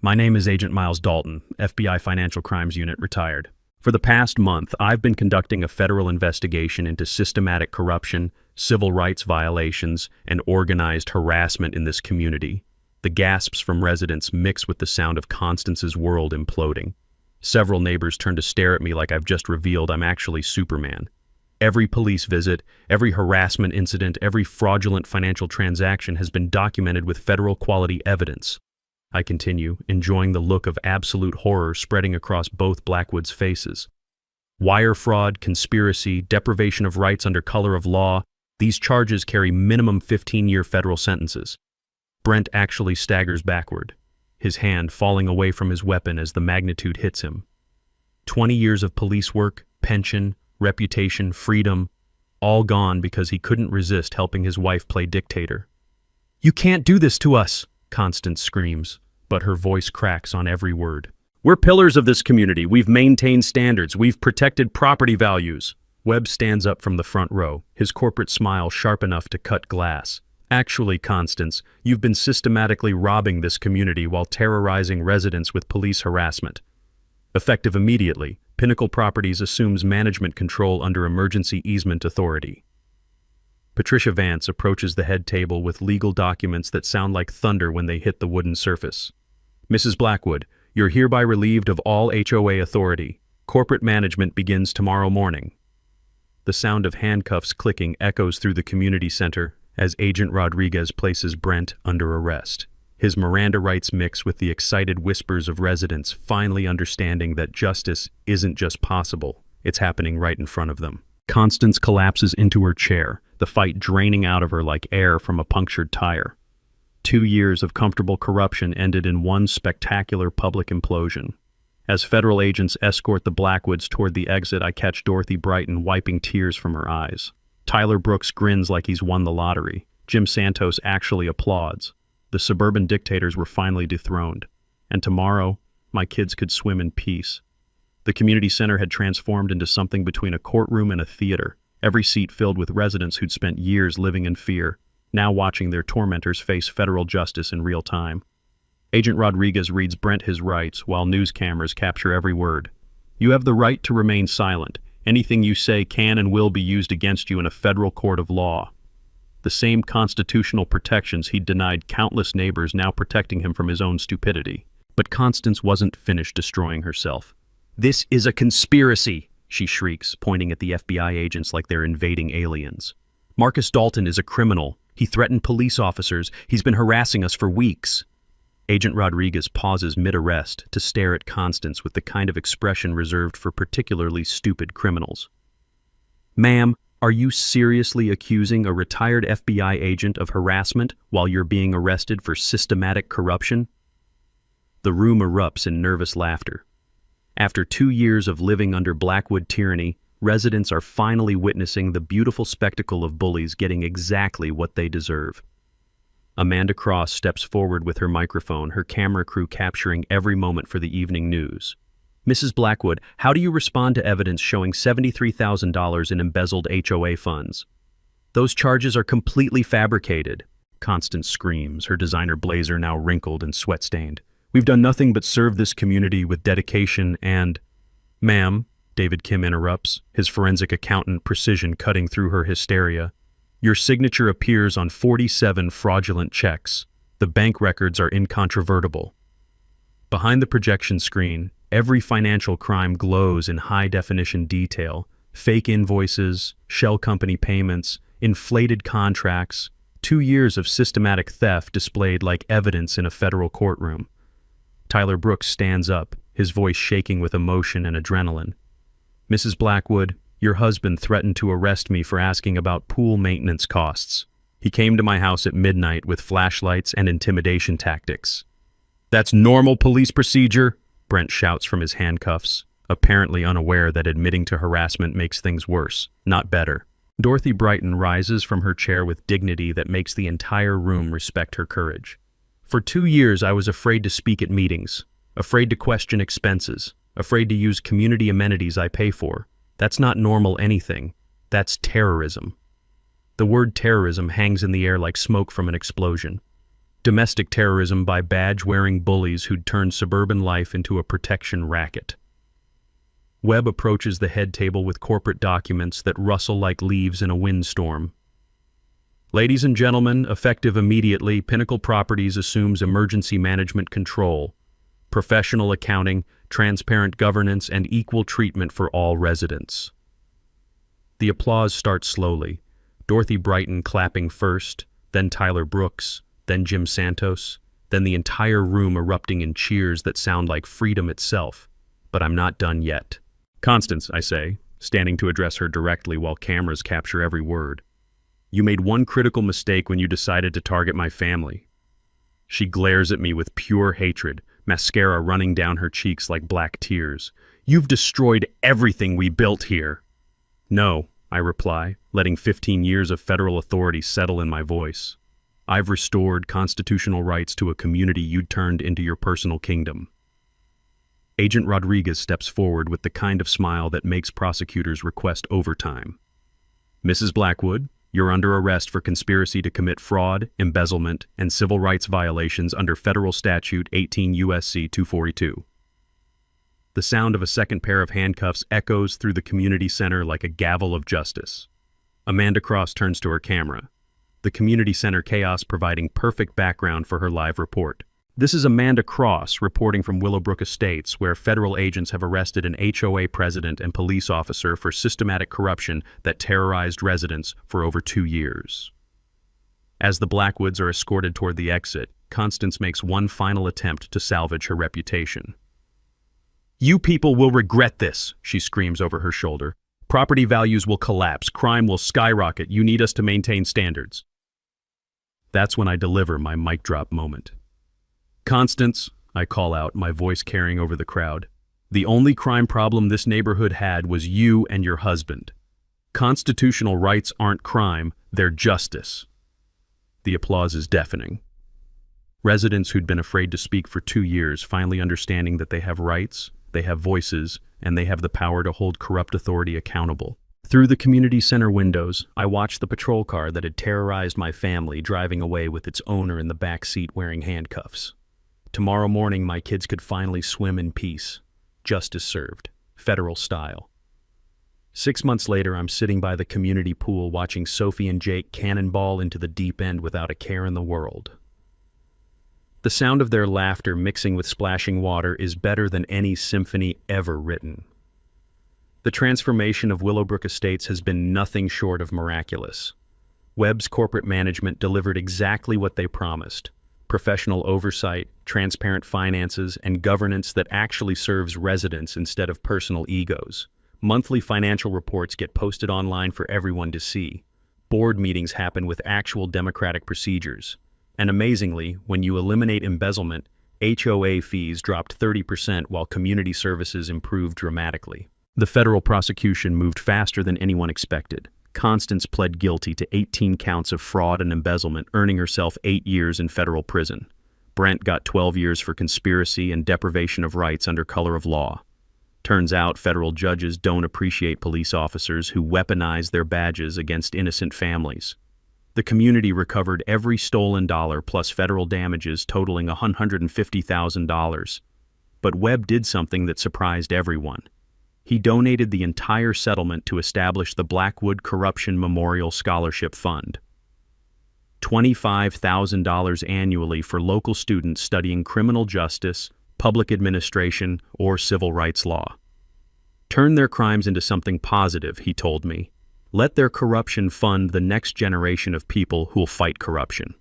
My name is Agent Miles Dalton, FBI Financial Crimes Unit, retired. For the past month, I've been conducting a federal investigation into systematic corruption, civil rights violations, and organized harassment in this community. The gasps from residents mix with the sound of Constance's world imploding. Several neighbors turn to stare at me like I've just revealed I'm actually Superman. Every police visit, every harassment incident, every fraudulent financial transaction has been documented with federal quality evidence. I continue, enjoying the look of absolute horror spreading across both Blackwood's faces. Wire fraud, conspiracy, deprivation of rights under color of law, these charges carry minimum 15-year federal sentences. Brent actually staggers backward, his hand falling away from his weapon as the magnitude hits him. 20 years of police work, pension, reputation, freedom, all gone because he couldn't resist helping his wife play dictator. "You can't do this to us," Constance screams, but her voice cracks on every word. "We're pillars of this community. We've maintained standards. We've protected property values." Webb stands up from the front row, his corporate smile sharp enough to cut glass. "Actually, Constance, you've been systematically robbing this community while terrorizing residents with police harassment. Effective immediately, Pinnacle Properties assumes management control under emergency easement authority." Patricia Vance approaches the head table with legal documents that sound like thunder when they hit the wooden surface. "Mrs. Blackwood, you're hereby relieved of all HOA authority. Corporate management begins tomorrow morning." The sound of handcuffs clicking echoes through the community center as Agent Rodriguez places Brent under arrest. His Miranda rights mix with the excited whispers of residents finally understanding that justice isn't just possible, it's happening right in front of them. Constance collapses into her chair, the fight draining out of her like air from a punctured tire. 2 years of comfortable corruption ended in one spectacular public implosion. As federal agents escort the Blackwoods toward the exit, I catch Dorothy Brighton wiping tears from her eyes. Tyler Brooks grins like he's won the lottery. Jim Santos actually applauds. The suburban dictators were finally dethroned. And tomorrow, my kids could swim in peace. The community center had transformed into something between a courtroom and a theater, every seat filled with residents who'd spent years living in fear, now watching their tormentors face federal justice in real time. Agent Rodriguez reads Brent his rights while news cameras capture every word. "You have the right to remain silent. Anything you say can and will be used against you in a federal court of law." The same constitutional protections he'd denied countless neighbors now protecting him from his own stupidity. But Constance wasn't finished destroying herself. "This is a conspiracy," she shrieks, pointing at the FBI agents like they're invading aliens. "Marcus Dalton is a criminal. He threatened police officers. He's been harassing us for weeks." Agent Rodriguez pauses mid-arrest to stare at Constance with the kind of expression reserved for particularly stupid criminals. "Ma'am, are you seriously accusing a retired FBI agent of harassment while you're being arrested for systematic corruption?" The room erupts in nervous laughter. After 2 years of living under Blackwood tyranny, residents are finally witnessing the beautiful spectacle of bullies getting exactly what they deserve. Amanda Cross steps forward with her microphone, her camera crew capturing every moment for the evening news. "Mrs. Blackwood, how do you respond to evidence showing $73,000 in embezzled HOA funds?" "Those charges are completely fabricated," Constance screams, her designer blazer now wrinkled and sweat-stained. "We've done nothing but serve this community with dedication and—" "Ma'am," David Kim interrupts, his forensic accountant precision cutting through her hysteria, "your signature appears on 47 fraudulent checks. The bank records are incontrovertible." Behind the projection screen, every financial crime glows in high-definition detail. Fake invoices, shell company payments, inflated contracts, 2 years of systematic theft displayed like evidence in a federal courtroom. Tyler Brooks stands up, his voice shaking with emotion and adrenaline. "Mrs. Blackwood, your husband threatened to arrest me for asking about pool maintenance costs. He came to my house at midnight with flashlights and intimidation tactics." "That's normal police procedure," Brent shouts from his handcuffs. apparently unaware that admitting to harassment makes things worse, not better. Dorothy Brighton rises from her chair with dignity that makes the entire room respect her courage. For 2 years, I was afraid to speak at meetings, afraid to question expenses, afraid to use community amenities I pay for. That's not normal anything. That's terrorism. The word terrorism hangs in the air like smoke from an explosion. Domestic terrorism by badge-wearing bullies who'd turned suburban life into a protection racket. Webb approaches the head table with corporate documents that rustle like leaves in a windstorm. Ladies and gentlemen, effective immediately, Pinnacle Properties assumes emergency management control, professional accounting, transparent governance, and equal treatment for all residents. The applause starts slowly, Dorothy Brighton clapping first, then Tyler Brooks, then Jim Santos, then the entire room erupting in cheers that sound like freedom itself. But I'm not done yet. Constance, I say, standing to address her directly while cameras capture every word. You made one critical mistake when you decided to target my family. She glares at me with pure hatred, mascara running down her cheeks like black tears. You've destroyed everything we built here. No, I reply, letting 15 years of federal authority settle in my voice. I've restored constitutional rights to a community you'd turned into your personal kingdom. Agent Rodriguez steps forward with the kind of smile that makes prosecutors request overtime. Mrs. Blackwood, you're under arrest for conspiracy to commit fraud, embezzlement, and civil rights violations under Federal Statute 18 U.S.C. 242. The sound of a second pair of handcuffs echoes through the community center like a gavel of justice. Amanda Cross turns to her camera, the community center chaos providing perfect background for her live report. This is Amanda Cross reporting from Willowbrook Estates, where federal agents have arrested an HOA president and police officer for systematic corruption that terrorized residents for over 2 years. As the Blackwoods are escorted toward the exit, Constance makes one final attempt to salvage her reputation. You people will regret this, she screams over her shoulder. Property values will collapse, crime will skyrocket, you need us to maintain standards. That's when I deliver my mic drop moment. Constance, I call out, my voice carrying over the crowd. The only crime problem this neighborhood had was you and your husband. Constitutional rights aren't crime, they're justice. The applause is deafening. Residents who'd been afraid to speak for 2 years finally understanding that they have rights, they have voices, and they have the power to hold corrupt authority accountable. Through the community center windows, I watched the patrol car that had terrorized my family driving away with its owner in the back seat wearing handcuffs. Tomorrow morning, my kids could finally swim in peace. Justice served, federal style. 6 months later, I'm sitting by the community pool watching Sophie and Jake cannonball into the deep end without a care in the world. The sound of their laughter mixing with splashing water is better than any symphony ever written. The transformation of Willowbrook Estates has been nothing short of miraculous. Webb's corporate management delivered exactly what they promised. Professional oversight, transparent finances, and governance that actually serves residents instead of personal egos. Monthly financial reports get posted online for everyone to see. Board meetings happen with actual democratic procedures. And amazingly, when you eliminate embezzlement, HOA fees dropped 30% while community services improved dramatically. The federal prosecution moved faster than anyone expected. Constance pled guilty to 18 counts of fraud and embezzlement, earning herself 8 years in federal prison. Brent got 12 years for conspiracy and deprivation of rights under color of law. Turns out federal judges don't appreciate police officers who weaponize their badges against innocent families. The community recovered every stolen dollar plus federal damages totaling $150,000. But Webb did something that surprised everyone. He donated the entire settlement to establish the Blackwood Corruption Memorial Scholarship Fund. $25,000 annually for local students studying criminal justice, public administration, or civil rights law. Turn their crimes into something positive, he told me. Let their corruption fund the next generation of people who'll fight corruption.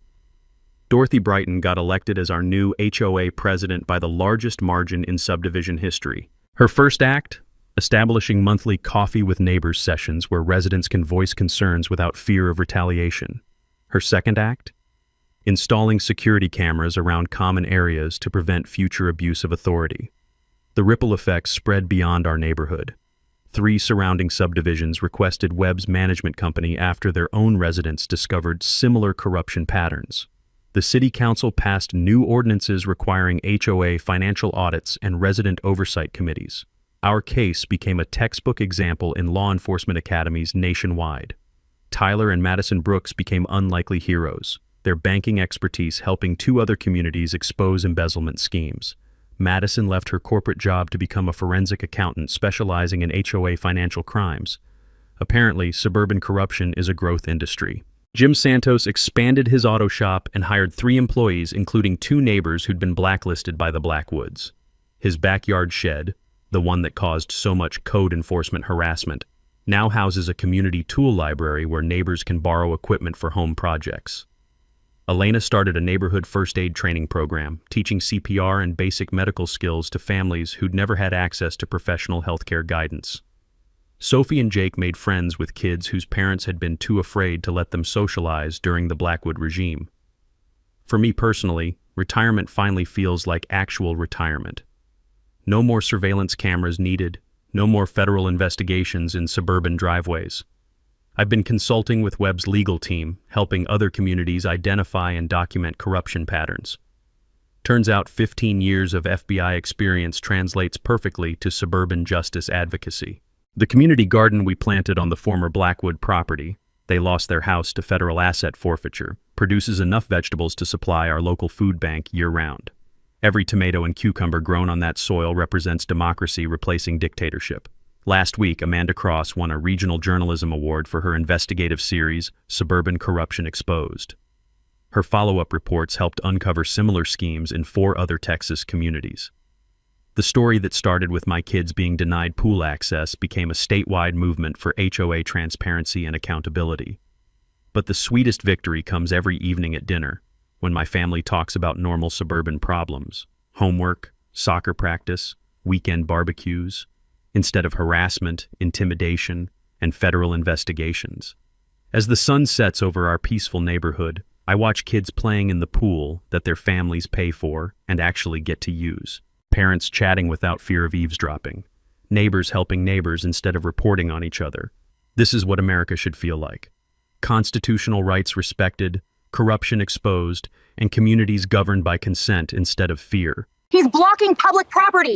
Dorothy Brighton got elected as our new HOA president by the largest margin in subdivision history. Her first act? Establishing monthly coffee with neighbors sessions where residents can voice concerns without fear of retaliation. Her second act? Installing security cameras around common areas to prevent future abuse of authority. The ripple effects spread beyond our neighborhood. 3 surrounding subdivisions requested Webb's management company after their own residents discovered similar corruption patterns. The city council passed new ordinances requiring HOA financial audits and resident oversight committees. Our case became a textbook example in law enforcement academies nationwide. Tyler and Madison Brooks became unlikely heroes, their banking expertise helping 2 other communities expose embezzlement schemes. Madison left her corporate job to become a forensic accountant specializing in HOA financial crimes. Apparently, suburban corruption is a growth industry. Jim Santos expanded his auto shop and hired 3 employees, including 2 neighbors who'd been blacklisted by the Blackwoods. His backyard shed, the one that caused so much code enforcement harassment, now houses a community tool library where neighbors can borrow equipment for home projects. Elena started a neighborhood first aid training program, teaching CPR and basic medical skills to families who'd never had access to professional healthcare guidance. Sophie and Jake made friends with kids whose parents had been too afraid to let them socialize during the Blackwood regime. For me personally, retirement finally feels like actual retirement. No more surveillance cameras needed, no more federal investigations in suburban driveways. I've been consulting with Webb's legal team, helping other communities identify and document corruption patterns. Turns out 15 years of FBI experience translates perfectly to suburban justice advocacy. The community garden we planted on the former Blackwood property, they lost their house to federal asset forfeiture, produces enough vegetables to supply our local food bank year-round. Every tomato and cucumber grown on that soil represents democracy replacing dictatorship. Last week, Amanda Cross won a regional journalism award for her investigative series, Suburban Corruption Exposed. Her follow-up reports helped uncover similar schemes in 4 other Texas communities. The story that started with my kids being denied pool access became a statewide movement for HOA transparency and accountability. But the sweetest victory comes every evening at dinner, when my family talks about normal suburban problems, homework, soccer practice, weekend barbecues, instead of harassment, intimidation, and federal investigations. As the sun sets over our peaceful neighborhood, I watch kids playing in the pool that their families pay for and actually get to use. Parents chatting without fear of eavesdropping. Neighbors helping neighbors instead of reporting on each other. This is what America should feel like. Constitutional rights respected, corruption exposed, and communities governed by consent instead of fear. He's blocking public property.